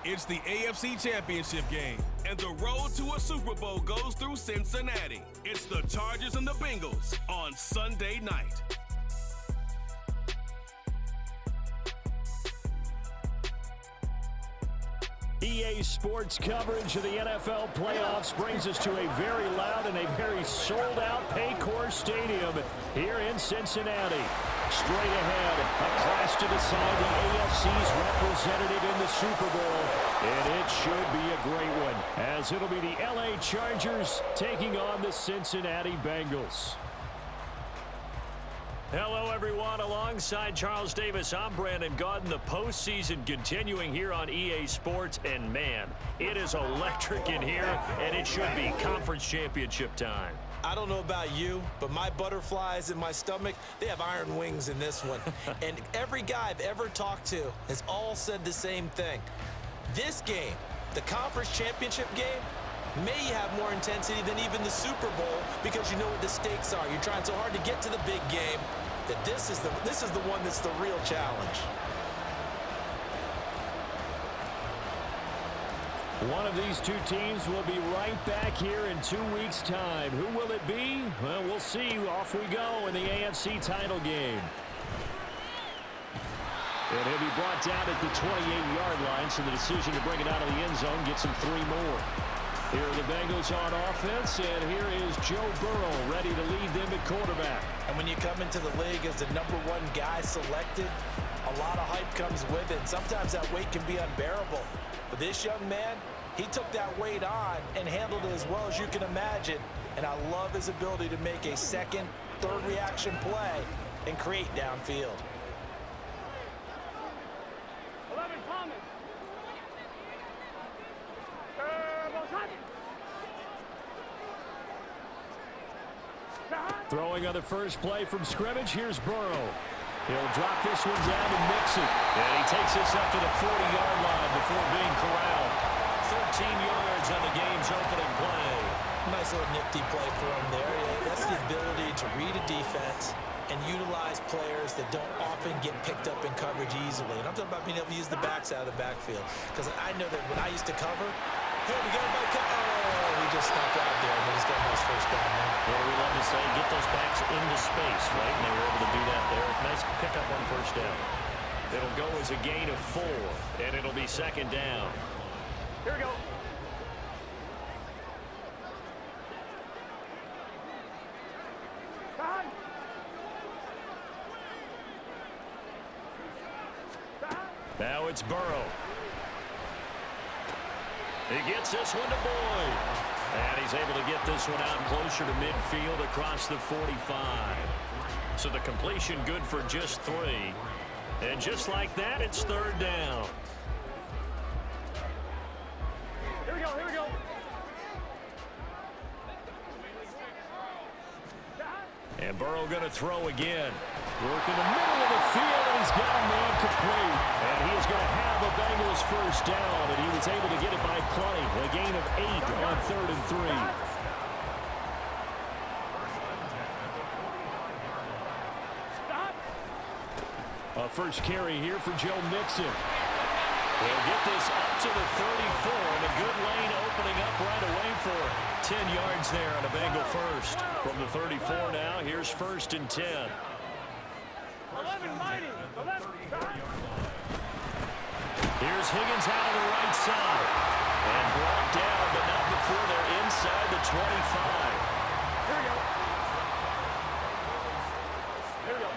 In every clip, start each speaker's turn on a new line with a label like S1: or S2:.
S1: It's the AFC Championship game, and the road to a Super Bowl goes through Cincinnati. It's the Chargers and the Bengals on Sunday night.
S2: EA Sports coverage of the NFL playoffs brings us to a very loud and a very sold-out Paycor Stadium here in Cincinnati. Straight ahead, a clash to decide the AFC's representative in the Super Bowl, and it should be a great one, as it'll be the LA Chargers taking on the Cincinnati Bengals. Hello, everyone. Alongside Charles Davis, I'm Brandon Gaudin. The postseason continuing here on EA Sports. And, man, it is electric in here, and it should be conference championship time.
S3: I don't know about you, but my butterflies in my stomach, they have iron wings in this one. And every guy I've ever talked to has all said the same thing. This game, the conference championship game, may have more intensity than even the Super Bowl because you know what the stakes are. You're trying so hard to get to the big game that this is the one that's the real challenge.
S2: One of these two teams will be right back here in 2 weeks' time. Who will it be? Well, we'll see. Off we go in the AFC title game. And he'll be brought down at the 28-yard line, so the decision to bring it out of the end zone gets him 3 more. Here are the Bengals on offense, and here is Joe Burrow ready to lead them at quarterback.
S3: And when you come into the league as the #1 guy selected, a lot of hype comes with it. Sometimes that weight can be unbearable. But this young man, he took that weight on and handled it as well as you can imagine. And I love his ability to make a second, third reaction play and create downfield.
S4: 11 Thomas.
S2: Throwing on the first play from scrimmage, here's Burrow. He'll drop this one down and mix it. And he takes this up to the 40-yard line before being corralled. 13 yards on the game's opening play.
S3: Nice little nifty play for him there. That's the ability to read a defense and utilize players that don't often get picked up in coverage easily. And I'm talking about being able to use the backs out of the backfield. Because I know that when I used to cover, hey, we got a back. Oh, he just snuck out there, and he's got a nice first down there.
S2: What do we love to say? Get those backs into space, right? And they were able to do that there. Nice pickup on first down. It'll go as a gain of 4, and it'll be second down.
S4: Here we go.
S2: Now it's Burrow. He gets this one to Boyd. And he's able to get this one out closer to midfield across the 45. So the completion good for just 3. And just like that, it's third down.
S4: Here we go, here we go.
S2: And Burrow going to throw again. Work in the middle of the field, and he's got a man complete. And he is going to have a Bengals first down, and he was able to get it by plenty. A gain of 8 on 3rd and 3. A first carry here for Joe Mixon. He'll get this up to the 34, and a good lane opening up right away for 10 yards there on a Bengal first. From the 34 now, here's 1st and 10.
S4: 11 mighty. 11.
S2: Here's Higgins out of the right side. And brought down, but not before they're inside the 25.
S4: Here we go. Here we go.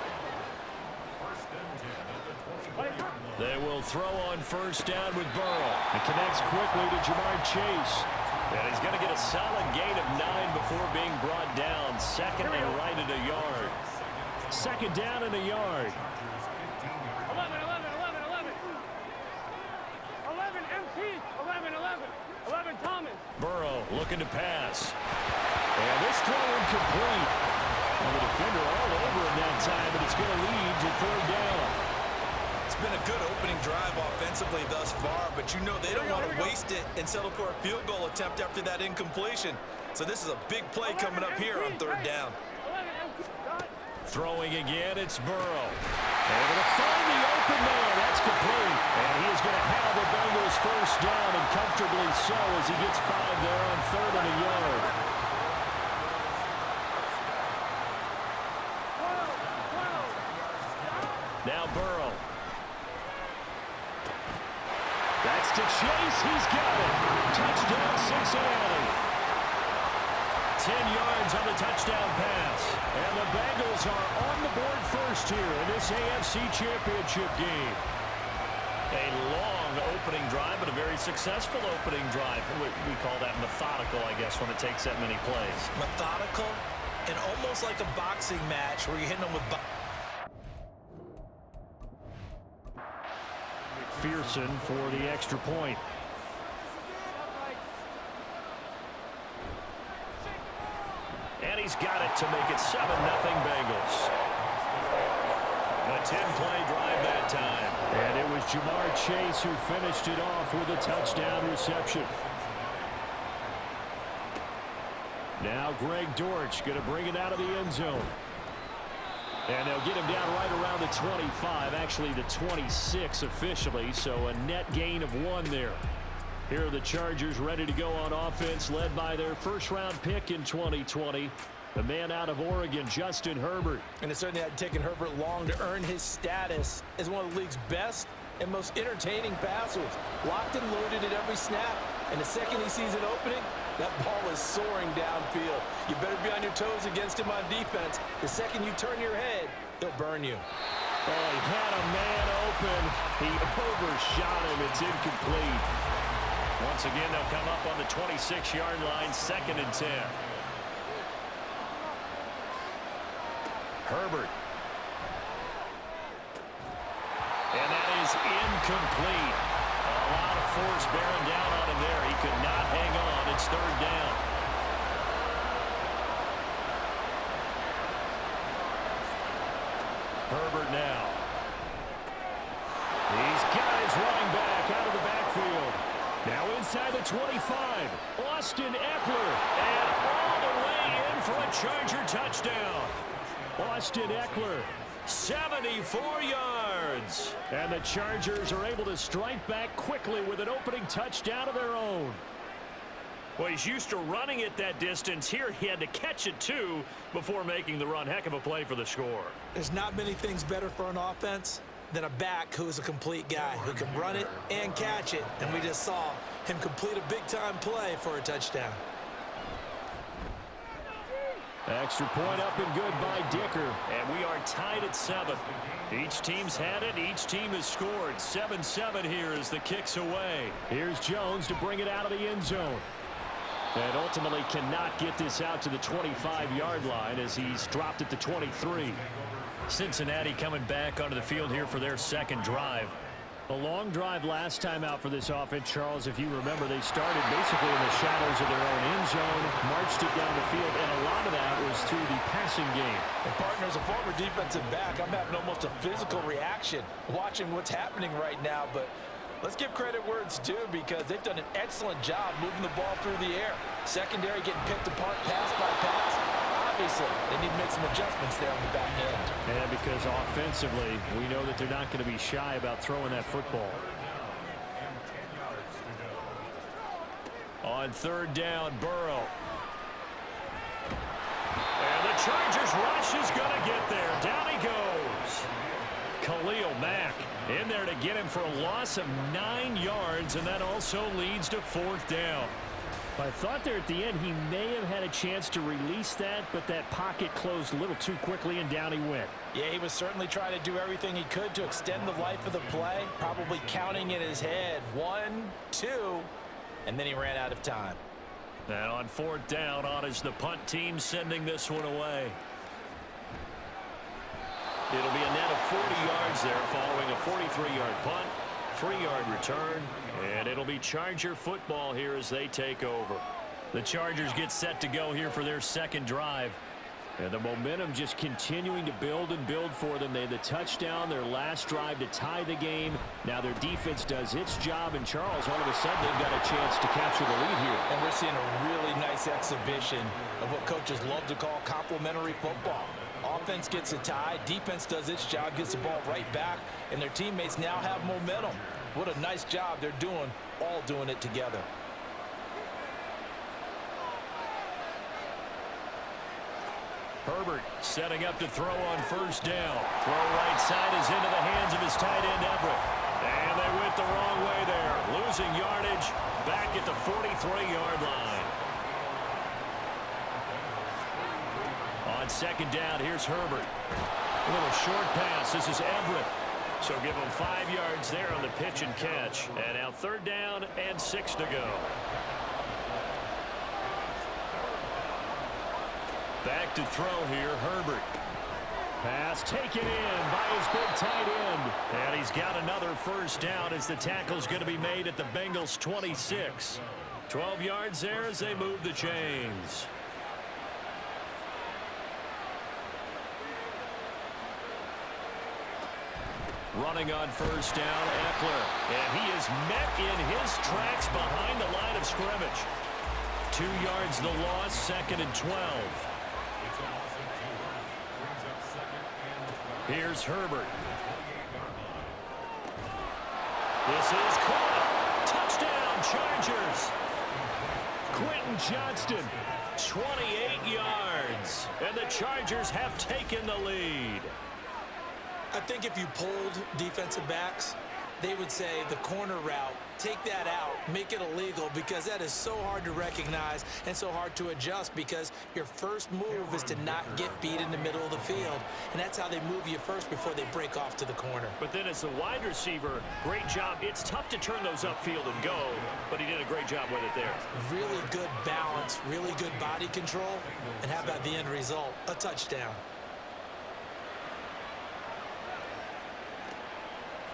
S2: They will throw on first down with Burrow. It connects quickly to Jamar Chase. And he's going to get a solid gain of 9 before being brought down. Second and right at a yard. Second down and a yard.
S4: 11, 11, 11, 11. 11 MT. 11, 11. 11 Thomas.
S2: Burrow looking to pass. And this throw incomplete. And the defender all over him that time, but it's going to lead to third down.
S3: It's been a good opening drive offensively thus far, but you know they don't want to waste it and settle for a field goal attempt after that incompletion. So this is a big play coming up here on third down.
S2: Throwing again, it's Burrow. Able to find the open man. That's complete. And he is going to have the Bengals first Comfortably so as he gets 5 there on 3rd and a yard. Now Burrow. That's to Chase. He's got it. Touchdown, Cincinnati. 10 yards on the touchdown pass. And the Bengals are on the board first here in this AFC Championship game. A long opening drive, but a very successful opening drive. We call that methodical, I guess, when it takes that many plays.
S3: Methodical and almost like a boxing match where you're hitting them with...
S2: McPherson for the extra point. And he's got it to make it 7-0 Bengals. A 10-play drive that time. And it was Jamar Chase who finished it off with a touchdown reception. Now Greg Dortch going to bring it out of the end zone. And they'll get him down right around the 25, actually the 26 officially, so a net gain of 1 there. Here are the Chargers ready to go on offense, led by their first-round pick in 2020, the man out of Oregon, Justin Herbert.
S3: And it certainly hadn't taken Herbert long to earn his status as one of the league's best and most entertaining passers. Locked and loaded at every snap, and the second he sees an opening, that ball is soaring downfield. You better be on your toes against him on defense. The second you turn your head, he'll burn you.
S2: Oh, he had a man open. He overshot him. It's incomplete. Once again, they'll come up on the 26-yard line, 2nd and 10. Herbert. And that is incomplete. A lot of force bearing down on him there. He could not hang on. It's 3rd down. Herbert now. He's got his running back out of the backfield. Now inside the 25. Austin Eckler. And all the way in for a Charger touchdown. Austin Eckler. 74 yards. And the Chargers are able to strike back quickly with an opening touchdown of their own. Well, he's used to running it that distance. Here he had to catch it, too, before making the run. Heck of a play for the score.
S3: There's not many things better for an offense than a back who is a complete guy who can run it and catch it. And we just saw him complete a big-time play for a touchdown.
S2: Extra point up and good by Dicker. And we are tied at 7. Each team's had it. Each team has scored. 7-7 here as the kick's away. Here's Jones to bring it out of the end zone. And ultimately cannot get this out to the 25-yard line as he's dropped at the 23. Cincinnati coming back onto the field here for their second drive. A long drive last time out for this offense, Charles. If you remember, they started basically in the shadows of their own end zone, marched it down the field, and a lot of that was through the passing game.
S3: And partner, as a former defensive back, I'm having almost a physical reaction watching what's happening right now. But let's give credit where it's due because they've done an excellent job moving the ball through the air. Secondary getting picked apart pass by pass. Obviously, they need to make some adjustments there on the back end.
S2: And because offensively, we know that they're not going to be shy about throwing that football. On 3rd down, Burrow. And the Chargers rush is going to get there. Down he goes. Khalil Mack in there to get him for a loss of 9 yards, and that also leads to 4th down. I thought there at the end he may have had a chance to release that, but that pocket closed a little too quickly, and down he went.
S3: Yeah, he was certainly trying to do everything he could to extend the life of the play, probably counting in his head 1, 2, and then he ran out of time.
S2: And on 4th down, on is the punt team sending this one away. It'll be a net of 40 yards there following a 43-yard punt, 3-yard return, and it'll be Charger football here as they take over. The Chargers get set to go here for their second drive. And the momentum just continuing to build and build for them. They had the touchdown, their last drive to tie the game. Now their defense does its job, and Charles, all of a sudden, they've got a chance to capture the lead here.
S3: And we're seeing a really nice exhibition of what coaches love to call complementary football. Offense gets a tie. Defense does its job, gets the ball right back, and their teammates now have momentum. What a nice job they're doing, all doing it together.
S2: Herbert setting up to throw on first down. Throw right side is into the hands of his tight end, Everett. And they went the wrong way there. Losing yardage back at the 43-yard line. On second down, here's Herbert. A little short pass. This is Everett. So give him 5 yards there on the pitch and catch. And now third down and 6 to go. Back to throw here, Herbert. Pass taken in by his big tight end. And he's got another first down as the tackle's going to be made at the Bengals' 26. 12 yards there as they move the chains. Running on first down, Eckler. And he is met in his tracks behind the line of scrimmage. 2 yards the loss, second and 12. Here's Herbert. This is caught. Touchdown, Chargers. Quentin Johnston, 28 yards. And the Chargers have taken the lead.
S3: I think if you polled defensive backs, they would say the corner route, take that out, make it illegal, because that is so hard to recognize and so hard to adjust, because your first move is to not get beat in the middle of the field. And that's how they move you first before they break off to the corner.
S2: But then as the wide receiver, great job. It's tough to turn those upfield and go, but he did a great job with it there.
S3: Really good balance, really good body control. And how about the end result? A touchdown.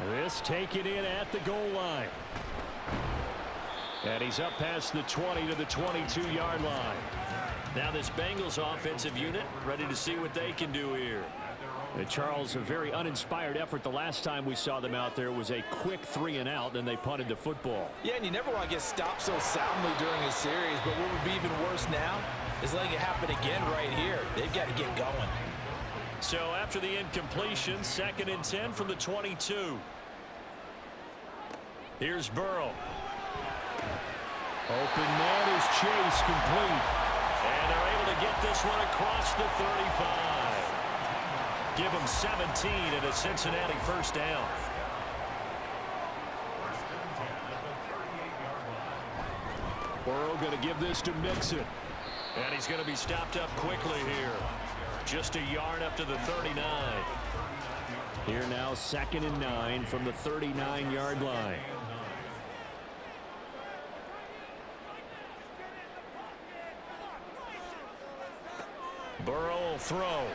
S2: This taken in at the goal line. And he's up past the 20 to the 22-yard line. Now this Bengals offensive unit ready to see what they can do here. And Charles, a very uninspired effort. The last time we saw them out there was a quick 3-and-out, then they punted the football.
S3: Yeah, and you never want to get stopped so soundly during a series, but what would be even worse now is letting it happen again right here. They've got to get going.
S2: So after the incompletion, second and 10 from the 22. Here's Burrow. Open man is Chase, complete. And they're able to get this one across the 35. Give them 17 and a Cincinnati first down. Burrow going to give this to Mixon. And he's going to be stopped up quickly here. Just a yard up to the 39. Here now, second and 9 from the 39-yard line. Burrow will throw.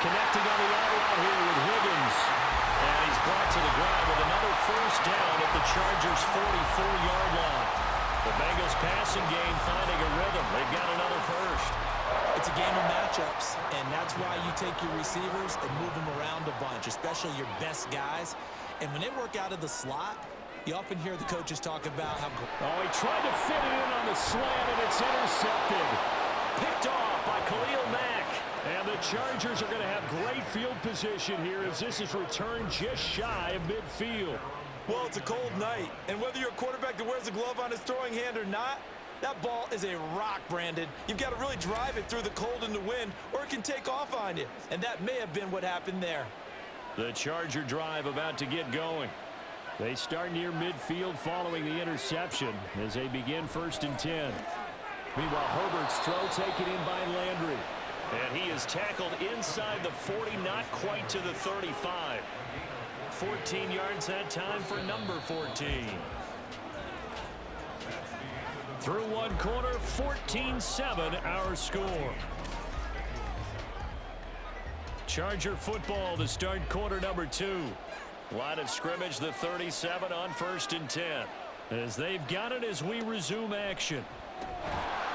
S2: Connecting on the out here with Higgins. And he's brought to the ground with another first down at the Chargers' 44-yard line. The Bengals passing game finding a rhythm. They've got another first.
S3: It's a game of matchups, and that's why you take your receivers and move them around a bunch, especially your best guys. And when they work out of the slot, you often hear the coaches talk about how...
S2: Oh, he tried to fit it in on the slant, and it's intercepted. Picked off by Khalil Mack. And the Chargers are going to have great field position here as this is returned just shy of midfield.
S3: Well, it's a cold night, and whether you're a quarterback that wears a glove on his throwing hand or not, that ball is a rock, Brandon. You've got to really drive it through the cold and the wind, or it can take off on you. And that may have been what happened there.
S2: The Charger drive about to get going. They start near midfield following the interception as they begin first and 10. Meanwhile, Herbert's throw taken in by Landry. And he is tackled inside the 40, not quite to the 35. 14 yards that time for number 14. Through one quarter, 14-7 our score. Charger football to start quarter number 2. Line of scrimmage, the 37 on first and 10. As they've got it as we resume action.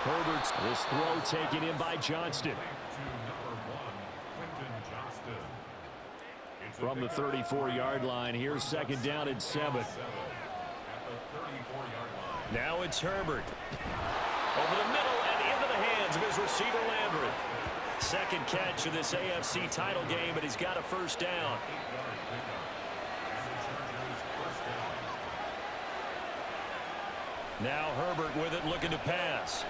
S2: Herbert's this throw taken in by Johnston. From the 34-yard line, here's second down and 7. Now it's Herbert. Over the middle and into the hands hands of his receiver, Landry. Second catch of this AFC title game, but he's got a first down. Now Herbert with it, looking to pass.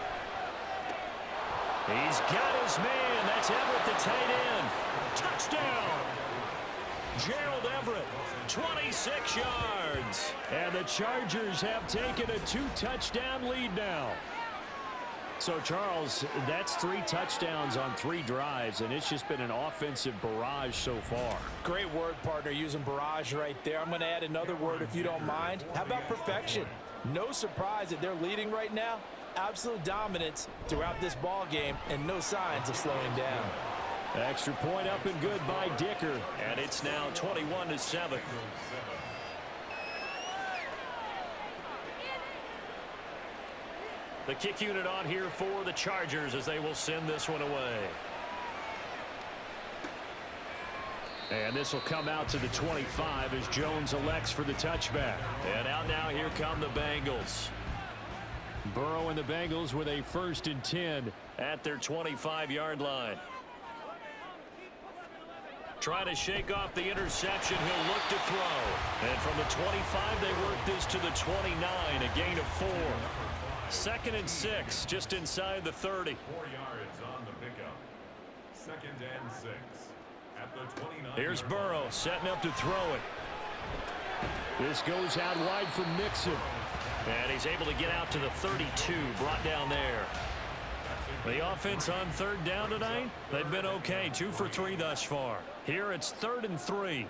S2: He's got his man. That's Everett, the tight end. Touchdown. Gerald Everett, 26 yards. And the Chargers have taken a 2-touchdown lead now. So, Charles, that's 3 touchdowns on 3 drives, and it's just been an offensive barrage so far.
S3: Great word, partner, using barrage right there. I'm going to add another word if you don't mind. How about perfection? No surprise that they're leading right now. Absolute dominance throughout this ball game, and no signs of slowing down.
S2: Extra point up and good by Dicker, and it's now 21-7. The kick unit on here for the Chargers as they will send this one away. And this will come out to the 25 as Jones elects for the touchback. And out now, here come the Bengals. Burrow and the Bengals with a 1st and 10 at their 25-yard line. Trying to shake off the interception. He'll look to throw. And from the 25, they work this to the 29, a gain of 4. 2nd and 6, just inside the 30.
S5: 4 yards on the pickup. 2nd and 6 at the 29.
S2: Here's Burrow setting up to throw it. This goes out wide for Mixon. And he's able to get out to the 32, brought down there. The offense on 3rd down tonight, they've been okay, 2 for 3 thus far. Here it's 3rd and 3.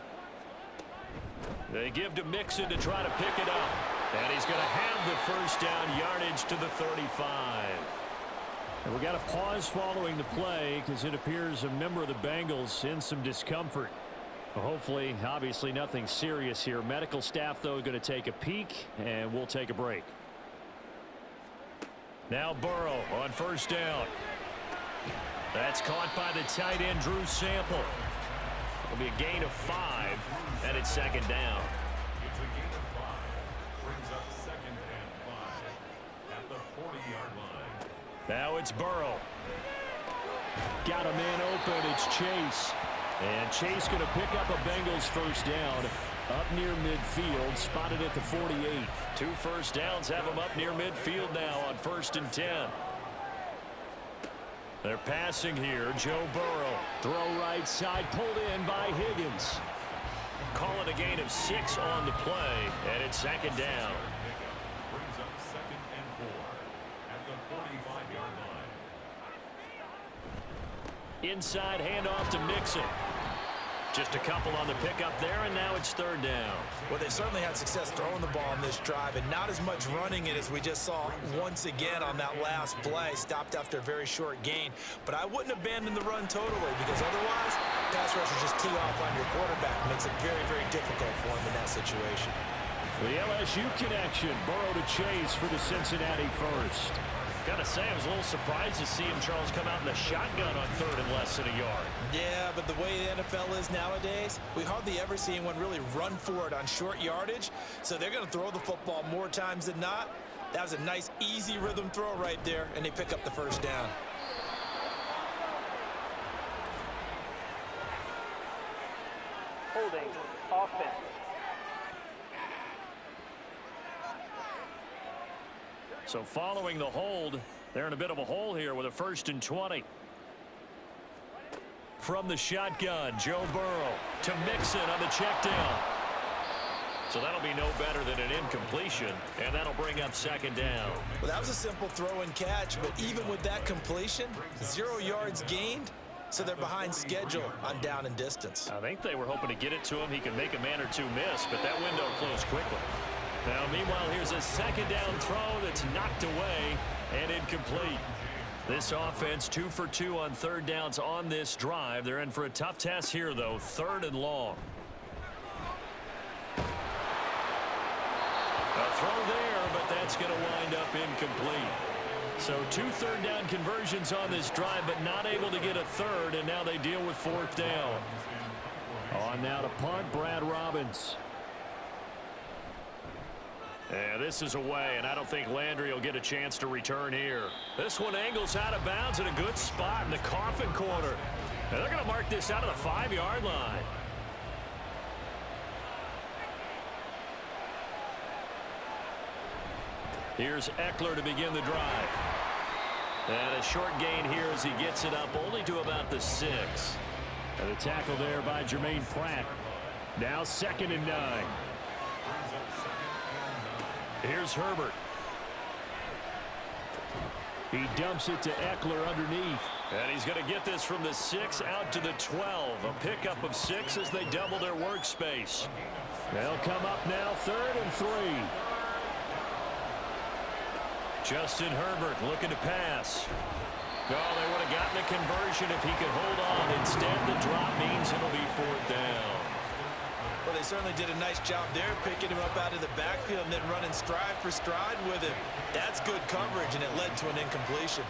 S2: They give to Mixon to try to pick it up. And he's going to have the first down, yardage to the 35. And we got a pause following the play because it appears a member of the Bengals in some discomfort. Well, hopefully, obviously nothing serious here. Medical staff, though, going to take a peek, and we'll take a break. Now Burrow on 1st down. That's caught by the tight end, Drew Sample. It'll be a gain of 5, and it's 2nd down.
S5: It's a gain of 5. Brings up 2nd and 5 at the 40-yard line.
S2: Now it's Burrow. Got a man open. It's Chase. And Chase going to pick up a Bengals first down up near midfield, spotted at the 48. 2 first downs have him up near midfield now on 1st and 10. They're passing here. Joe Burrow. Throw right side, pulled in by Higgins. Call it a gain of 6 on the play, and it's 2nd down.
S5: Brings up 2nd and 4 at the 45-yard line.
S2: Inside handoff to Mixon. Just a couple on the pickup there, and now it's 3rd down.
S3: Well, they certainly had success throwing the ball in this drive, and not as much running it as we just saw once again on that last play. Stopped after a very short gain. But I wouldn't abandon the run totally, because otherwise, pass rushers just tee off on your quarterback. Makes it very, very difficult for him in that situation.
S2: The LSU connection. Burrow to Chase for the Cincinnati first. Got to say, I was a little surprised to see him, Charles, come out in the shotgun on 3rd and less than a yard.
S3: Yeah, but the way the NFL is nowadays, we hardly ever see anyone really run for it on short yardage. So they're going to throw the football more times than not. That was a nice, easy rhythm throw right there, and they pick up the first down.
S4: Holding. Offense.
S2: So following the hold, they're in a bit of a hole here with a 1st and 20. From the shotgun, Joe Burrow to Mixon on the check down. So that'll be no better than an incompletion, and that'll bring up 2nd down.
S3: Well, that was a simple throw and catch, but even with that completion, 0 yards gained, so they're behind schedule on down and distance.
S2: I think they were hoping to get it to him. He can make a man or two miss, but that window closed quickly. Now, meanwhile, here's a 2nd down throw that's knocked away and incomplete. This offense 2 for 2 on 3rd downs on this drive. They're in for a tough test here, though. 3rd and long. A throw there, but that's going to wind up incomplete. So 2 3rd down conversions on this drive, but not able to get a 3rd, and now they deal with 4th down. On now to punt, Brad Robbins. And this is away, and I don't think Landry will get a chance to return here. This one angles out of bounds in a good spot in the coffin corner. And they're going to mark this out of the 5-yard line. Here's Eckler to begin the drive. And a short gain here as he gets it up only to about the 6. And a tackle there by Jermaine Pratt. Now 2nd and 9. Here's Herbert. He dumps it to Eckler underneath. And he's going to get this from the 6 out to the 12. A pickup of 6 as they double their workspace. They'll come up now 3rd and 3. Justin Herbert looking to pass. Oh, they would have gotten a conversion if he could hold on. Instead, the drop means it'll be 4th down.
S3: Well, they certainly did a nice job there, picking him up out of the backfield and then running stride for stride with him. That's good coverage, and it led to an incompletion.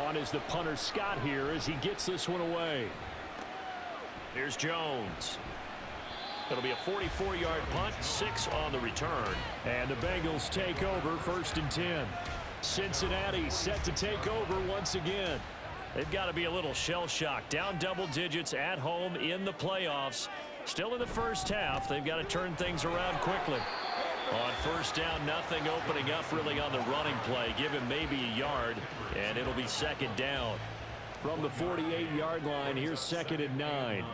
S2: On is the punter Scott here as he gets this one away. Here's Jones. It'll be a 44-yard punt, 6 on the return. And the Bengals take over 1st and 10. Cincinnati set to take over once again. They've got to be a little shell-shocked. Down double digits at home in the playoffs. Still in the first half. They've got to turn things around quickly. On 1st down, nothing opening up really on the running play. Give him maybe a yard, and it'll be 2nd down. From the 48-yard line, here's 2nd and 9.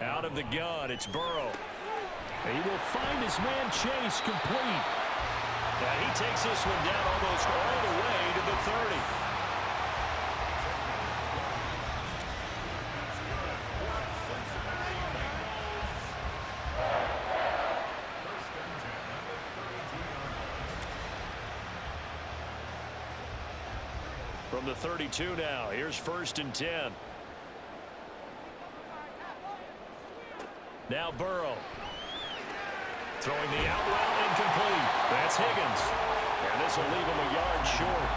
S2: Out of the gun, it's Burrow. He will find his man Chase complete. Now he takes this one down almost all the way to the 30. From the 32 now, here's 1st and 10. Now Burrow. Throwing the out route incomplete. That's Higgins. And this will leave him a yard short.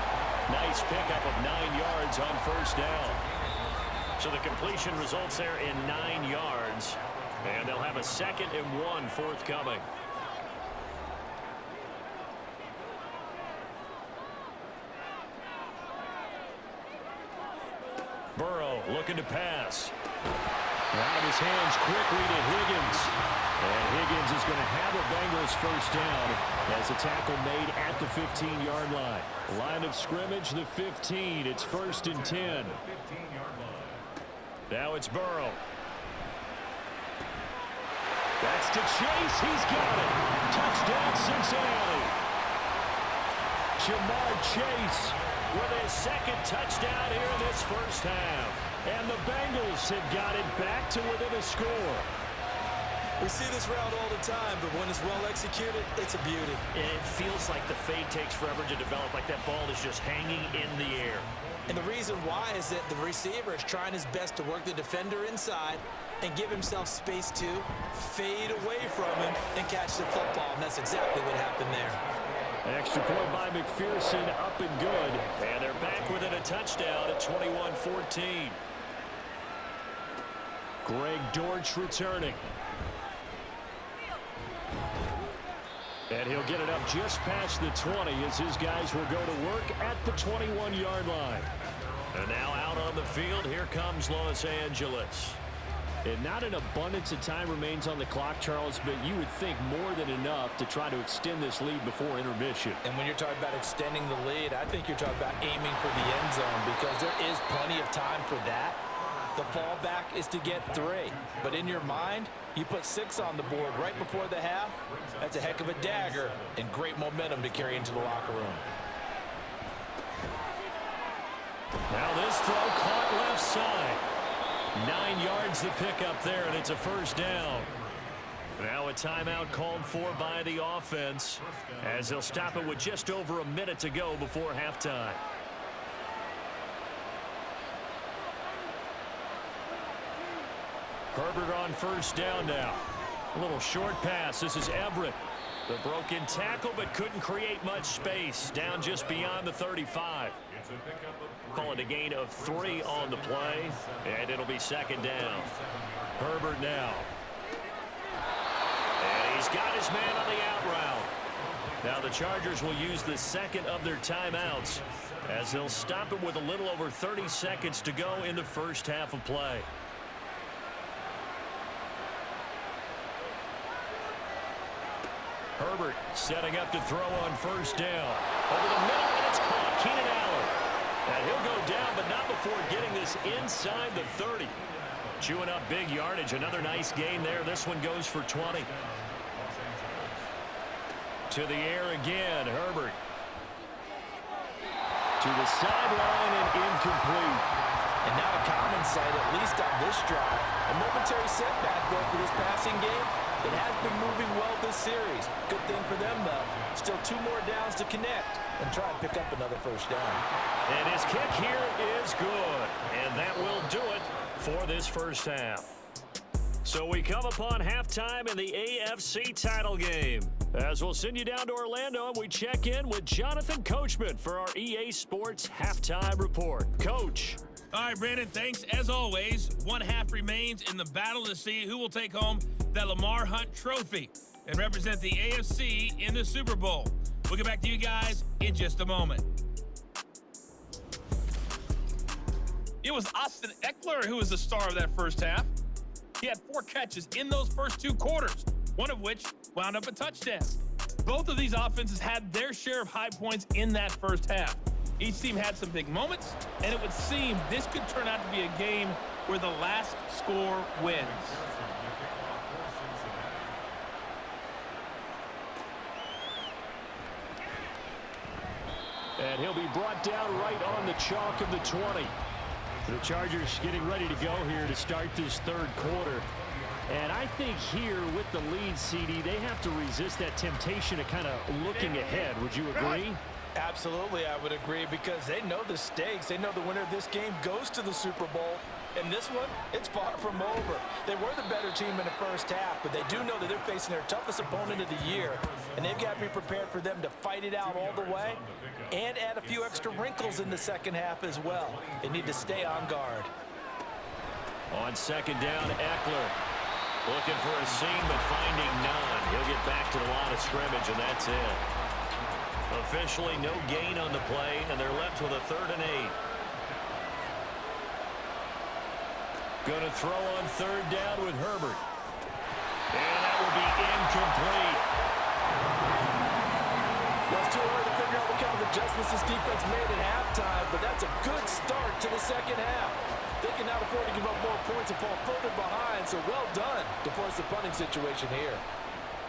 S2: Nice pickup of 9 yards on 1st down. So the completion results there in 9 yards. And they'll have a 2nd and 1 forthcoming. Burrow looking to pass. Out of his hands quickly to Higgins. And Higgins is going to have a Bengals 1st down as a tackle made at the 15-yard line. Line of scrimmage, the 15. It's 1st and 10. Now it's Burrow. That's to Chase. He's got it. Touchdown, Cincinnati. Jamar Chase with his 2nd touchdown here in this 1st half. And the Bengals have got it back to within a score.
S3: We see this route all the time, but when it's well executed, it's a beauty.
S2: It feels like the fade takes forever to develop, like that ball is just hanging in the air.
S3: And the reason why is that the receiver is trying his best to work the defender inside and give himself space to fade away from him and catch the football. And that's exactly what happened there.
S2: Extra point by McPherson, up and good. And they're back within a touchdown at 21-14. Greg Dortch returning. And he'll get it up just past the 20 as his guys will go to work at the 21-yard line. And now out on the field, here comes Los Angeles. And not an abundance of time remains on the clock, Charles, but you would think more than enough to try to extend this lead before intermission.
S3: And when you're talking about extending the lead, I think you're talking about aiming for the end zone because there is plenty of time for that. The fallback is to get 3. But in your mind, you put 6 on the board right before the half. That's a heck of a dagger and great momentum to carry into the locker room.
S2: Now this throw caught left side. 9 yards to pick up there, and it's a 1st down. Now a timeout called for by the offense as they'll stop it with just over a minute to go before halftime. Herbert on 1st down now. A little short pass. This is Everett. The broken tackle, but couldn't create much space. Down just beyond the 35. Call it a gain of 3 on the play, and it'll be 2nd down. Herbert now. And he's got his man on the out route. Now the Chargers will use the second of their timeouts as they'll stop it with a little over 30 seconds to go in the first half of play. Herbert setting up to throw on first down. Over the middle, and it's caught. Keenan Allen. And he'll go down, but not before getting this inside the 30. Chewing up big yardage. Another nice gain there. This one goes for 20. To the air again, Herbert. To the sideline and incomplete.
S3: And now a common sight, at least on this drive. A momentary setback, though, for this passing game. It has been moving well this series. Good thing for them, though. Still 2 more downs to connect and try and pick up another first down.
S2: And his kick here is good. And that will do it for this first half. So we come upon halftime in the AFC title game. As we'll send you down to Orlando and we check in with Jonathan Coachman for our EA Sports Halftime Report. Coach.
S1: All right, Brandon, thanks. As always, one half remains in the battle to see who will take home that Lamar Hunt trophy and represent the AFC in the Super Bowl. We'll get back to you guys in just a moment. It was Austin Eckler who was the star of that first half. He had 4 catches in those first 2 quarters, one of which wound up a touchdown. Both of these offenses had their share of high points in that first half. Each team had some big moments, and it would seem this could turn out to be a game where the last score wins.
S2: And he'll be brought down right on the chalk of the 20. The Chargers getting ready to go here to start this third quarter. And I think here with the lead, CD, they have to resist that temptation of kind of looking ahead. Would you agree?
S3: Absolutely, I would agree, because they know the stakes. They know the winner of this game goes to the Super Bowl. And this one, it's far from over. They were the better team in the first half, but they do know that they're facing their toughest opponent of the year. And they've got to be prepared for them to fight it out all the way and add a few extra wrinkles in the second half as well. They need to stay on guard.
S2: On second down, Eckler looking for a seam, but finding none. He'll get back to the line of scrimmage, and that's it. Officially no gain on the play, and they're left with a 3rd and 8. Going to throw on 3rd down with Herbert. And that will be incomplete.
S3: Well, it's too early to figure out what kind of adjustments this defense made at halftime, but that's a good start to the second half. They can now afford to give up more points and fall further behind, so well done to force the punting situation here.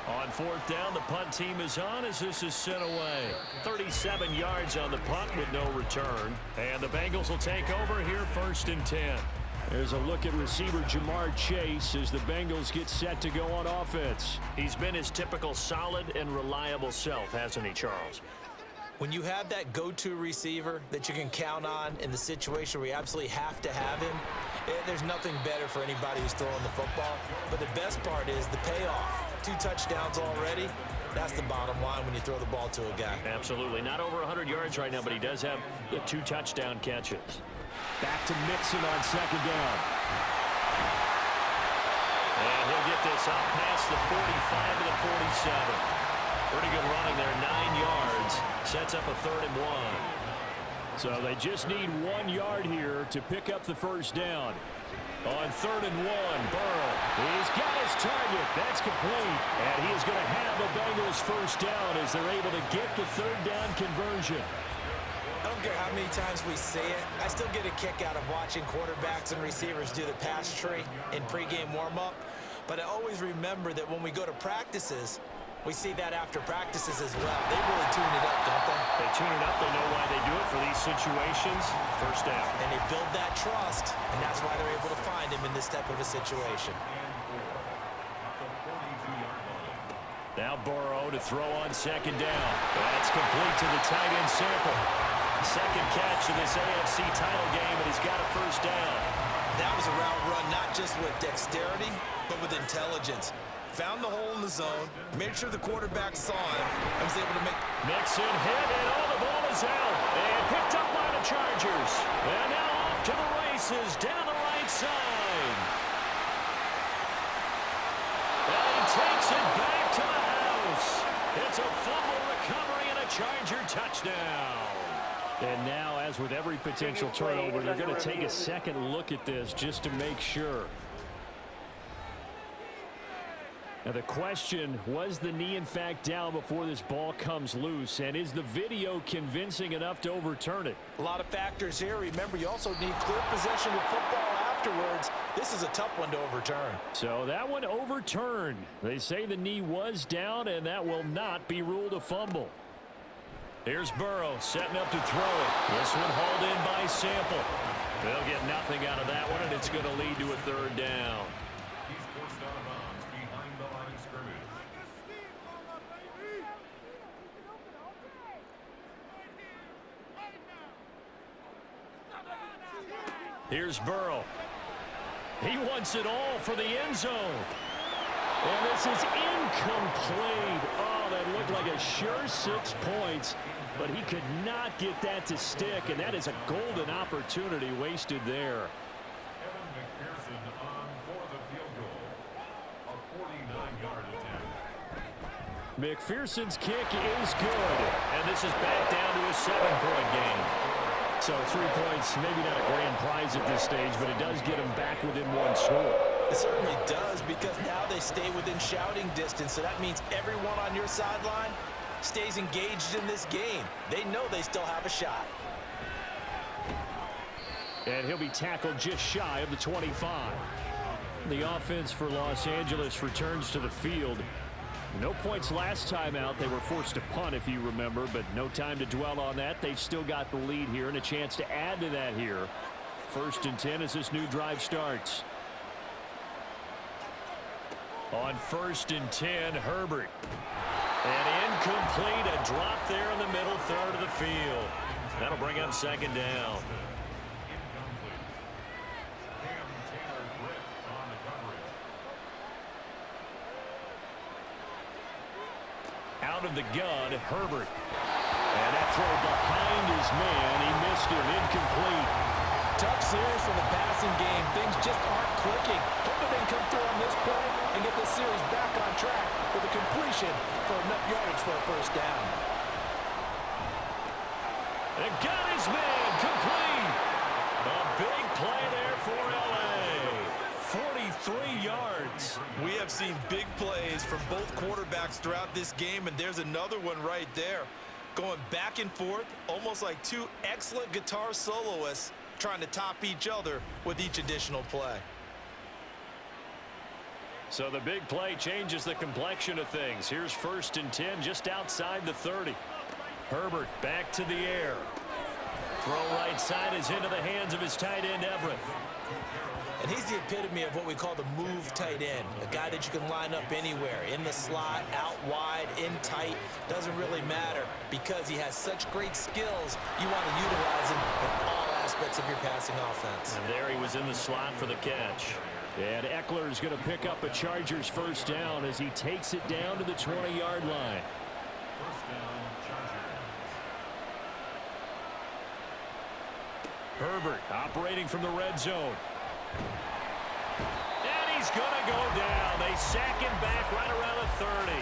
S2: On 4th down, the punt team is on as this is sent away. 37 yards on the punt with no return. And the Bengals will take over here 1st and 10. There's a look at receiver Jamar Chase as the Bengals get set to go on offense. He's been his typical solid and reliable self, hasn't he, Charles?
S3: When you have that go-to receiver that you can count on in the situation where you absolutely have to have him, there's nothing better for anybody who's throwing the football. But the best part is the payoff. 2 touchdowns already. That's the bottom line when you throw the ball to a guy.
S2: Absolutely. Not over 100 yards right now, but he does have the 2 touchdown catches. Back to Mixon on 2nd down. And he'll get this out past the 45 to the 47. Pretty good running there, 9 yards. Sets up a 3rd and 1. So they just need 1 yard here to pick up the first down. On 3rd and 1, Burrow. He's got his target. That's complete. And he is going to have the Bengals first down as they're able to get the 3rd down conversion.
S3: I don't care how many times we say it, I still get a kick out of watching quarterbacks and receivers do the pass tree in pregame warm-up. But I always remember that when we go to practices, we see that after practices as well. They really tune it up, don't they?
S2: They tune it up. They know why they do it for these situations. First down.
S3: And they build that trust, and that's why they're able to find him in this type of a situation.
S2: Now Burrow to throw on 2nd down. That's complete to the tight end Sample. Second catch of this AFC title game, and he's got a first down.
S3: That was a route run not just with dexterity, but with intelligence. Found the hole in the zone, made sure the quarterback saw him, and was able to make...
S2: Mixon hit, and all the ball is out. And picked up by the Chargers. And now off to the races down the right side. And he takes it back to the close. It's a fumble recovery and a Charger touchdown. And now, as with every potential turnover, they're going to take a second look at this just to make sure. Now the question, was the knee in fact down before this ball comes loose? And is the video convincing enough to overturn it?
S3: A lot of factors here. Remember, you also need clear possession of football afterwards. This is a tough one to overturn.
S2: So that one overturned. They say the knee was down, and that will not be ruled a fumble. Here's Burrow setting up to throw it. This one hauled in by Sample. They'll get nothing out of that one, and it's going to lead to a third down.
S5: He's forced out of bounds behind the line of scrimmage.
S2: Here's Burrow. He wants it all for the end zone. And this is incomplete. Oh, that looked like a sure 6 points, but he could not get that to stick, and that is a golden opportunity wasted there.
S5: Evan McPherson on for the field goal. A 49-yard attempt.
S2: McPherson's kick is good, and this is back down to a 7-point game. So 3 points, maybe not a grand prize at this stage, but it does get them back within one score.
S3: It certainly does, because now they stay within shouting distance, so that means everyone on your sideline stays engaged in this game. They know they still have a shot.
S2: And he'll be tackled just shy of the 25. The offense for Los Angeles returns to the field. No points last time out. They were forced to punt, if you remember, but no time to dwell on that. They've still got the lead here and a chance to add to that here. 1st and 10 as this new drive starts. On 1st and 10, Herbert. And incomplete, a drop there in the middle third of the field. That'll bring up 2nd down. Out of the gun, Herbert. And that throw behind his man. He missed him. Incomplete.
S3: Tough series for the passing game. Things just aren't clicking. Hoping they can come through on this play and get the series back on track with a completion for enough yardage for a 1st down.
S2: And got his man complete. A big play there for L.A. 43 yards.
S3: We have seen big plays from both quarterbacks throughout this game, and there's another one right there. Going back and forth, almost like two excellent guitar soloists trying to top each other with each additional play.
S2: So the big play changes the complexion of things. Here's 1st and 10 just outside the 30. Herbert back to the air. Throw right side is into the hands of his tight end, Everett.
S3: And he's the epitome of what we call the move tight end. A guy that you can line up anywhere, in the slot, out wide, in tight. Doesn't really matter because he has such great skills. You want to utilize him in all aspects of your passing offense.
S2: And there he was in the slot for the catch. And Eckler is going to pick up a Chargers 1st down as he takes it down to the 20-yard line.
S5: 1st down, Chargers.
S2: Herbert operating from the red zone. And he's going to go down. They sack him back right around the 30.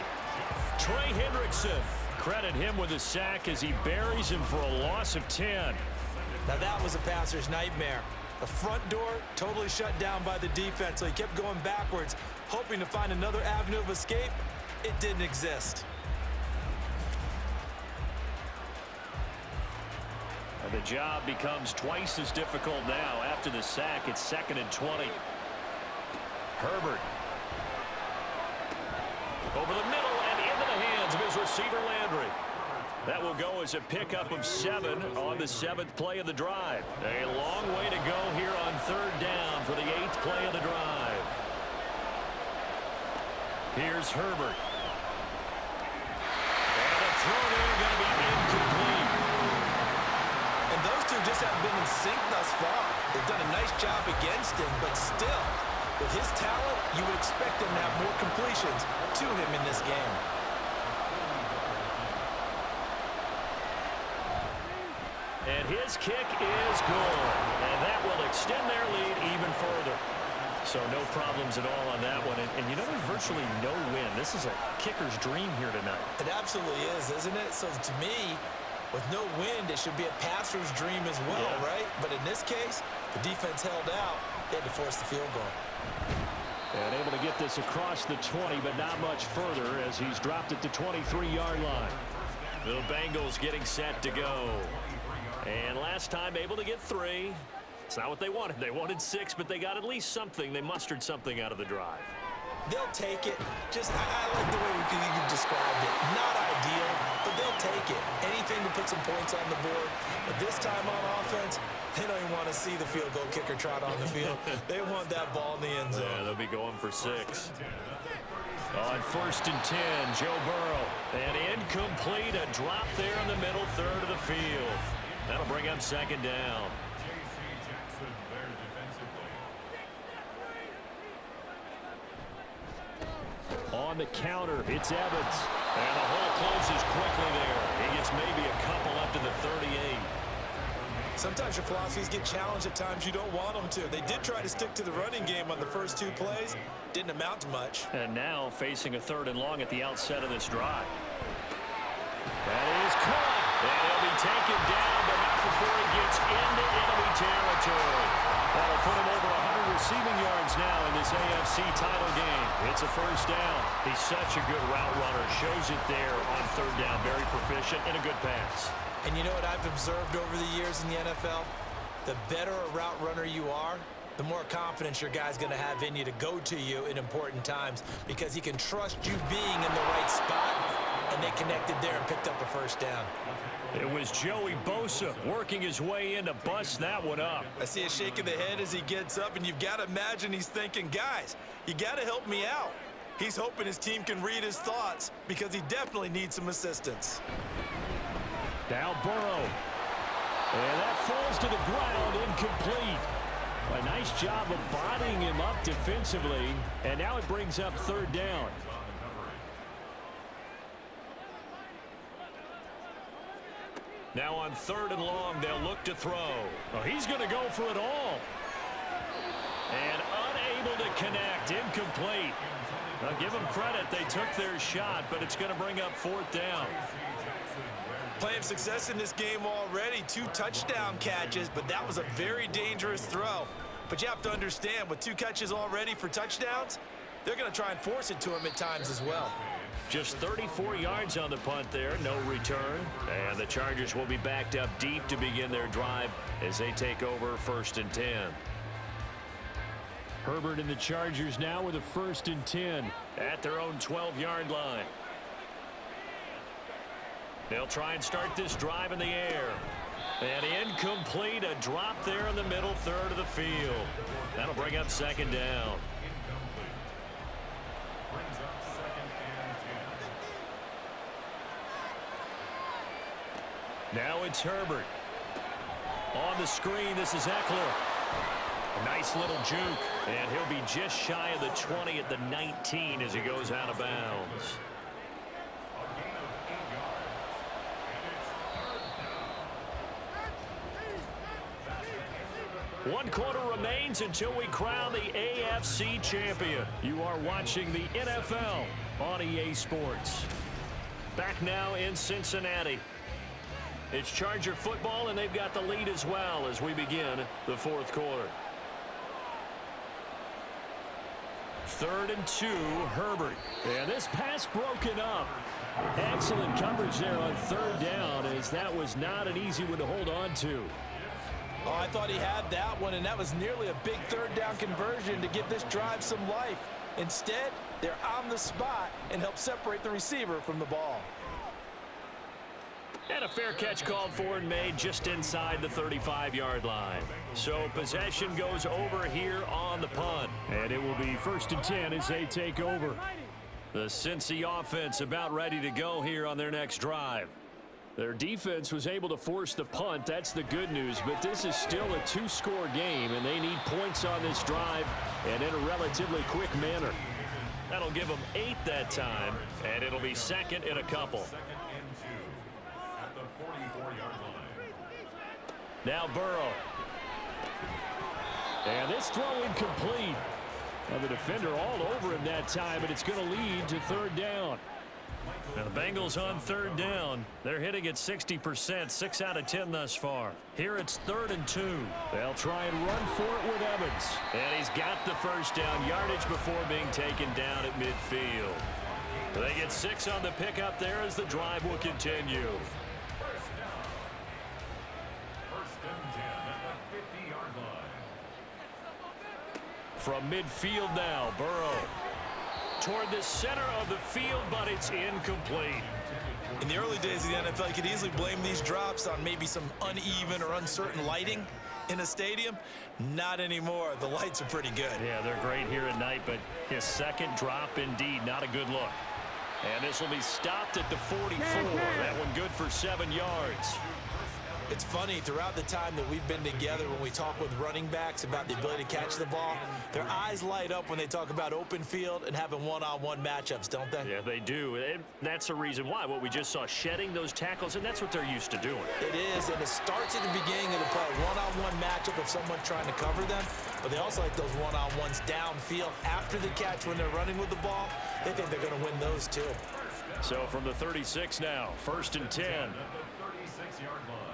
S2: Trey Hendrickson, credit him with a sack as he buries him for a loss of 10.
S3: Now that was a passer's nightmare. The front door totally shut down by the defense, so he kept going backwards, hoping to find another avenue of escape. It didn't exist.
S2: And the job becomes twice as difficult now. After the sack, it's 2nd and 20. Herbert. Over the middle and into the hands of his receiver, Landry. That will go as a pickup of 7 on the 7th play of the drive. A long way to go here on 3rd down for the 8th play of the drive. Here's Herbert. And the throw there going to be incomplete.
S3: And those two just haven't been in sync thus far. They've done a nice job against him, but still, with his talent, you would expect him to have more completions to him in this game.
S2: And his kick is good. And that will extend their lead even further. So no problems at all on that one. And you know, there's virtually no win. This is a kicker's dream here tonight.
S3: It absolutely is, isn't it? So to me, with no wind, it should be a passer's dream as well, right? But in this case, the defense held out. They had to force the field goal.
S2: And able to get this across the 20, but not much further as he's dropped it to 23-yard line. The Bengals getting set to go. And last time able to get 3. It's not what they wanted. They wanted 6, but they got at least something. They mustered something out of the drive.
S3: They'll take it. I like the way you've described it. Not ideal, but they'll take it. Anything to put some points on the board. But this time on offense, they don't even want to see the field goal kicker trot on the field. They want that ball in the end zone.
S2: Yeah, they'll be going for 6. On 1st and 10, Joe Burrow. And incomplete. A drop there in the middle third of the field. That'll bring up 2nd down. On the counter, it's Evans. And the hole closes quickly there. He gets maybe a couple up to the 38.
S3: Sometimes your philosophies get challenged at times you don't want them to. They did try to stick to the running game on the first 2 plays. Didn't amount to much.
S2: And now facing a 3rd and long at the outset of this drive. That is caught. And he'll be taken down, but not before he gets into enemy territory. That'll put him over 100 receiving yards now in this AFC title game. It's a 1st down. He's such a good route runner. Shows it there on 3rd down. Very proficient and a good pass.
S3: And you know what I've observed over the years in the NFL? The better a route runner you are, the more confidence your guy's going to have in you to go to you in important times because he can trust you being in the right spot, and they connected there and picked up a 1st down.
S2: It was Joey Bosa working his way in to bust that one up.
S3: I see a shake of the head as he gets up, and you've got to imagine he's thinking, guys, you got to help me out. He's hoping his team can read his thoughts because he definitely needs some assistance.
S2: Now Burrow. And that falls to the ground, incomplete. A nice job of bodying him up defensively, and now it brings up 3rd down. Now on 3rd and long, they'll look to throw. Oh, he's going to go for it all. And unable to connect, incomplete. Now give them credit, they took their shot, but it's going to bring up 4th down.
S3: Playing success in this game already. 2 touchdown catches, but that was a very dangerous throw. But you have to understand, with 2 catches already for touchdowns, they're going to try and force it to him at times as well.
S2: Just 34 yards on the punt there, no return. And the Chargers will be backed up deep to begin their drive as they take over 1st and 10. Herbert and the Chargers now with a 1st and 10 at their own 12-yard line. They'll try and start this drive in the air. And incomplete, a drop there in the middle third of the field. That'll bring up 2nd down. Now it's Herbert. On the screen, this is Eckler. Nice little juke. And he'll be just shy of the 20 at the 19 as he goes out of bounds. One quarter remains until we crown the AFC champion. You are watching the NFL on EA Sports. Back now in Cincinnati. It's Charger football, and they've got the lead as well as we begin the 4th quarter. 3rd and 2, Herbert. And this pass broken up. Excellent coverage there on 3rd down, as that was not an easy one to hold on to.
S3: Oh, I thought he had that one, and that was nearly a big 3rd down conversion to give this drive some life. Instead, they're on the spot and help separate the receiver from the ball.
S2: And a fair catch called for and made just inside the 35-yard line. So possession goes over here on the punt. And it will be 1st and 10 as they take over. The Cincy offense about ready to go here on their next drive. Their defense was able to force the punt. That's the good news. But this is still a 2-score game, and they need points on this drive and in a relatively quick manner. That'll give them 8 that time, and it'll be 2nd and a couple. Now Burrow. And this throw incomplete. Well, the defender all over him that time, but it's going to lead to third down.
S6: Now the Bengals on third down. They're hitting at 60%, 6 out of 10 thus far. Here it's 3rd and 2.
S2: They'll try and run for it with Evans.
S6: And he's got the first down yardage before being taken down at midfield. They get 6 on the pickup there as the drive will continue.
S5: First and 10 at the 50-yard line.
S6: From midfield now, Burrow toward the center of the field, but it's incomplete.
S3: In the early days of the NFL, you could easily blame these drops on maybe some uneven or uncertain lighting in a stadium. Not anymore. The lights are pretty good.
S6: Yeah, they're great here at night, but his second drop, indeed, not a good look. And this will be stopped at the 44. That one good for 7 yards.
S3: It's funny, throughout the time that we've been together, when we talk with running backs about the ability to catch the ball, their eyes light up when they talk about open field and having one-on-one matchups, don't they?
S6: Yeah, they do. And that's the reason why. What we just saw, shedding those tackles, and that's what they're used to doing.
S3: It is, and it starts at the beginning of the play. One-on-one matchup of someone trying to cover them, but they also like those one-on-ones downfield after the catch when they're running with the ball. They think they're going to win those too.
S6: So from the 36 now, 1st and 10.
S5: At the 36-yard line.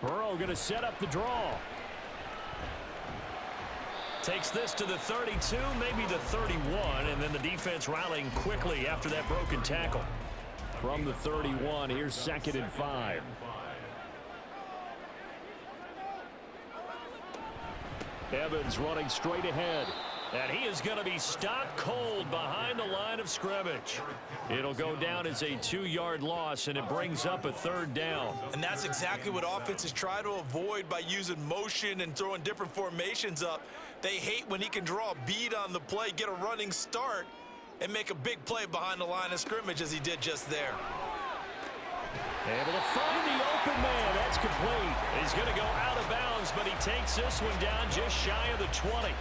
S2: Burrow going to set up the draw.
S6: Takes this to the 32, maybe the 31, and then the defense rallying quickly after that broken tackle.
S2: From the 31, here's 2nd and 5. Evans running straight ahead.
S6: And he is going to be stopped cold behind the line of scrimmage. It'll go down as a 2-yard loss, and it brings up a 3rd down.
S3: And that's exactly what offenses try to avoid by using motion and throwing different formations up. They hate when he can draw a bead on the play, get a running start, and make a big play behind the line of scrimmage as he did just there.
S2: Able to find the open man. That's complete.
S6: He's going to go out of bounds, but he takes this one down just shy of the 20.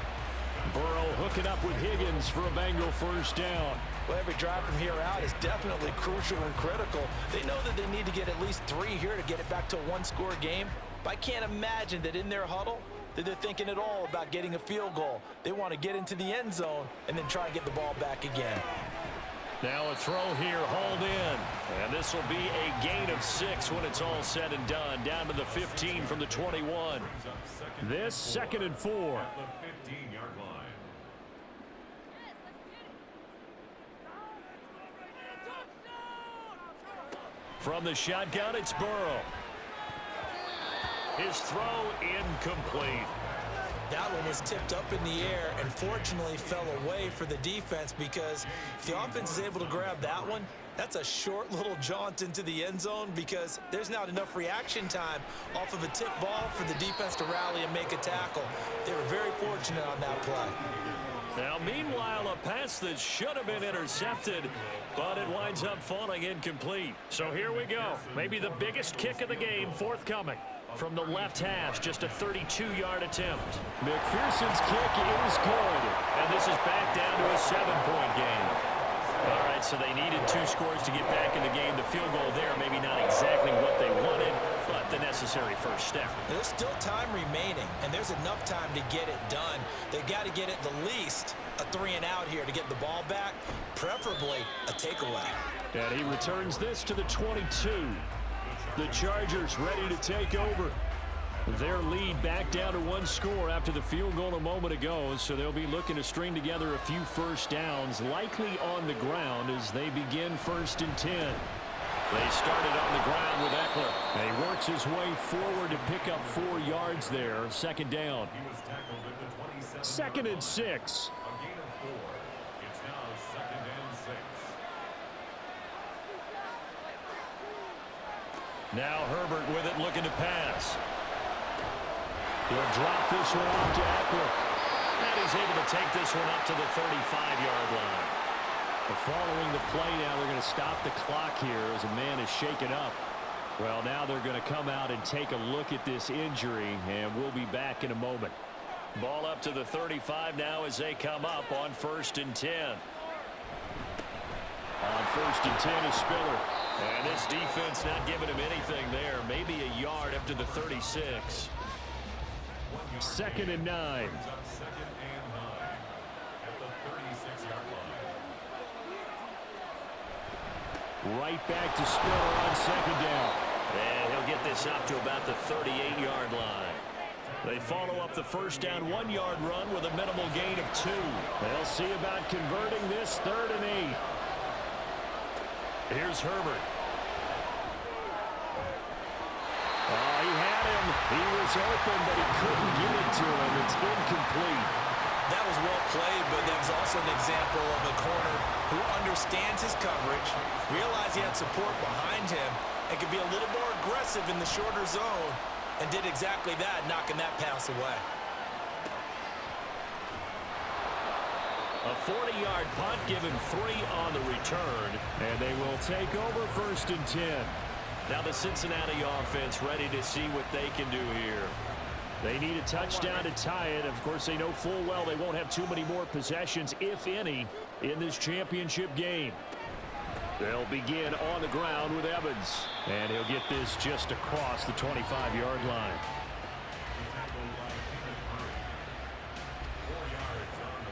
S2: Burrow hooking up with Higgins for a Bengal first down.
S3: Well, every drive from here out is definitely crucial and critical. They know that they need to get at least 3 here to get it back to a 1-score game. But I can't imagine that in their huddle that they're thinking at all about getting a field goal. They want to get into the end zone and then try and get the ball back again.
S6: Now a throw here, hauled in. And this will be a gain of 6 when it's all said and done. Down to the 15 from the 21.
S2: This 2nd and 4.
S5: At the 15-yard line.
S6: From the shotgun, it's Burrow. His throw incomplete.
S3: That one was tipped up in the air and fortunately fell away for the defense, because if the offense is able to grab that one, that's a short little jaunt into the end zone, because there's not enough reaction time off of a tip ball for the defense to rally and make a tackle. They were very fortunate on that play.
S6: Now, meanwhile, a pass that should have been intercepted, but it winds up falling incomplete. So here we go. Maybe the biggest kick of the game forthcoming. From the left hash, just a 32-yard attempt.
S2: McPherson's kick is good.
S6: And this is back down to a 7-point game. All right, so they needed 2 scores to get back in the game. The field goal there, maybe not exactly what they wanted, but the necessary first step.
S3: There's still time remaining, and there's enough time to get it done. They've got to get at the least a 3-and-out here to get the ball back, preferably a takeaway.
S2: And he returns this to the 22. The Chargers ready to take over. Their lead back down to 1 score after the field goal a moment ago, so they'll be looking to string together a few first downs, likely on the ground as they begin 1st and 10.
S6: They started on the ground with Eckler.
S2: And he works his way forward to pick up 4 yards there. 2nd down.
S5: He was tackled at the 27.
S2: 2nd and 6.
S5: A gain of 4. It's now 2nd and 6.
S6: Now Herbert with it, looking to pass.
S2: He'll drop this one off to Eckler.
S6: And he's able to take this one up to the 35-yard line.
S2: Following the play now, they're going to stop the clock here as a man is shaken up. Well, now they're going to come out and take a look at this injury, and we'll be back in a moment.
S6: Ball up to the 35 now as they come up on 1st and 10.
S2: On 1st and 10 is Spiller.
S6: And this defense not giving him anything there. Maybe a yard up to the 36.
S2: 2nd and 9. Right back to Spiller on second down.
S6: And he'll get this up to about the 38-yard line. They follow up the first down 1-yard run with a minimal gain of 2.
S2: They'll see about converting this 3rd and 8.
S6: Here's Herbert.
S2: Oh, he had him. He was open, but he couldn't get it to him. It's incomplete.
S3: That was well played, but that was also an example of a corner who understands his coverage, realized he had support behind him, and could be a little more aggressive in the shorter zone, and did exactly that, knocking that pass away.
S6: A 40-yard punt, given 3 on the return.
S2: And they will take over 1st and 10.
S6: Now the Cincinnati offense ready to see what they can do here.
S2: They need a touchdown to tie it. Of course, they know full well they won't have too many more possessions, if any, in this championship game. They'll begin on the ground with Evans. And he'll get this just across the 25-yard line.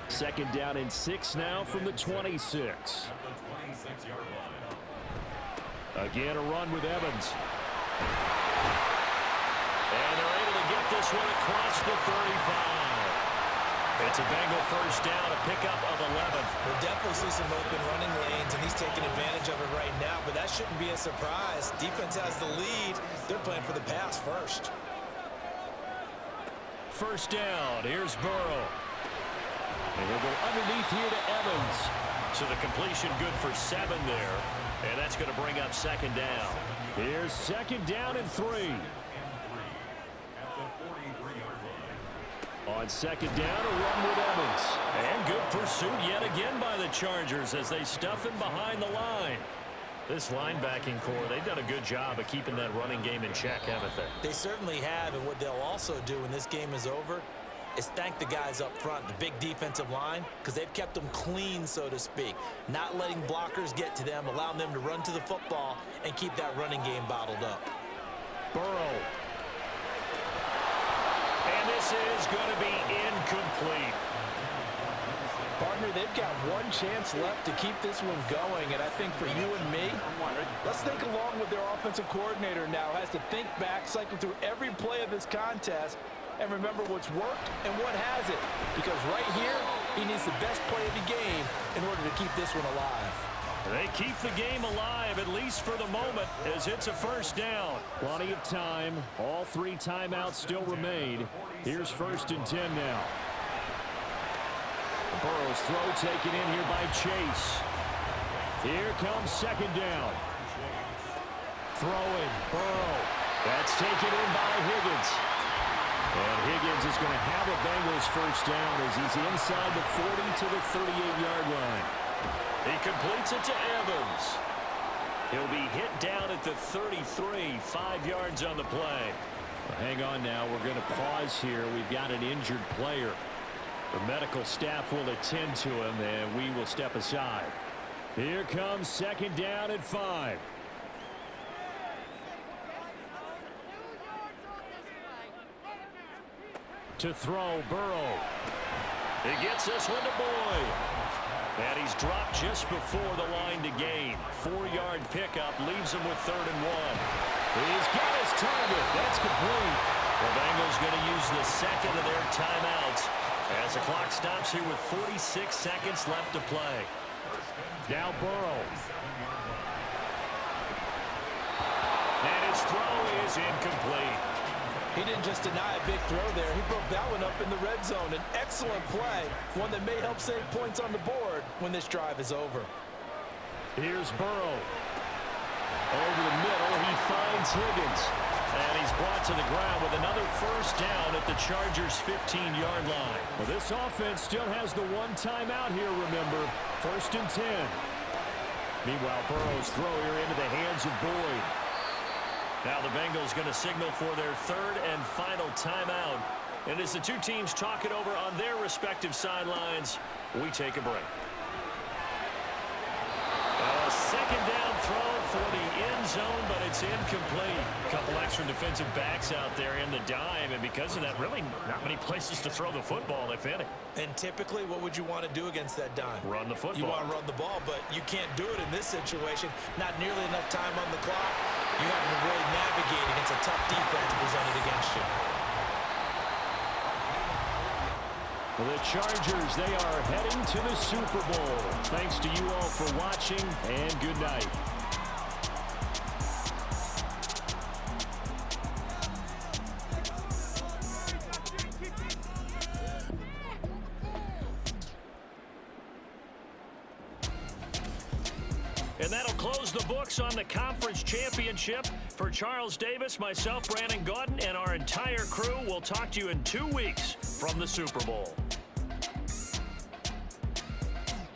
S2: Second down and 6 now from the 26. Again, a run with Evans.
S6: And they're able to get this one across the 35. It's a Bengal first down, a pickup of 11.
S3: We'll definitely see some open running lanes, and he's taking advantage of it right now, but that shouldn't be a surprise. Defense has the lead. They're playing for the pass first.
S6: First down, here's Burrow.
S2: And he'll go underneath here to Evans.
S6: So the completion good for 7 there, and that's going to bring up second down.
S2: Here's second down and 3. On second down, a run with Evans.
S6: And good pursuit yet again by the Chargers as they stuff him behind the line. This linebacking core, they've done a good job of keeping that running game in check, haven't they?
S3: They certainly have, and what they'll also do when this game is over is thank the guys up front, the big defensive line, because they've kept them clean, so to speak. Not letting blockers get to them, allowing them to run to the football and keep that running game bottled up.
S2: Burrow.
S6: And this is going to be incomplete.
S7: Partner, they've got one chance left to keep this one going, and I think for you and me, let's think along with their offensive coordinator now. Has to think back, cycle through every play of this contest, and remember what's worked and what hasn't. Because right here, he needs the best play of the game in order to keep this one alive.
S6: They keep the game alive, at least for the moment, as it's a first down.
S2: Plenty of time. All 3 timeouts still remain. Here's 1st and 10 now. Burrow's throw taken in here by Chase. Here comes second down. Throwing. Burrow. That's taken in by Higgins. And Higgins is going to have a Bengals first down as he's inside the 40 to the 38-yard line.
S6: He completes it to Evans. He'll be hit down at the 33, 5 yards on the play.
S2: Well, hang on now. We're going to pause here. We've got an injured player. The medical staff will attend to him, and we will step aside. Here comes second down at 5. To throw, Burrow.
S6: He gets this one to Boyd. And he's dropped just before the line to gain. 4-yard pickup leaves him with 3rd and 1.
S2: He's got his target. That's complete.
S6: The Bengals going to use the second of their timeouts as the clock stops here with 46 seconds left to play.
S2: Now Burrow.
S6: And his throw is incomplete.
S7: He didn't just deny a big throw there. He broke that one up in the red zone. An excellent play, one that may help save points on the board when this drive is over.
S2: Here's Burrow. Over the middle, he finds Higgins. And he's brought to the ground with another first down at the Chargers' 15-yard line. Well, this offense still has the 1 timeout here, remember. 1st and 10. Meanwhile, Burrow's throw here into the hands of Boyd.
S6: Now the Bengals going to signal for their 3rd and final timeout. And as the 2 teams talk it over on their respective sidelines, we take a break. second down throw for the end zone, but it's incomplete. A couple extra defensive backs out there in the dime, and because of that, really not many places to throw the football, if any.
S3: And typically, what would you want to do against that dime?
S6: Run the football.
S3: You want to run the ball, but you can't do it in this situation. Not nearly enough time on the clock. You have to really navigate against a tough defense presented against you.
S2: The Chargers, they are heading to the Super Bowl. Thanks to you all for watching, and good night.
S6: And that'll close the books on the conference championship. For Charles Davis, myself, Brandon Gaudin, and our entire crew, we'll talk to you in 2 weeks from the Super Bowl.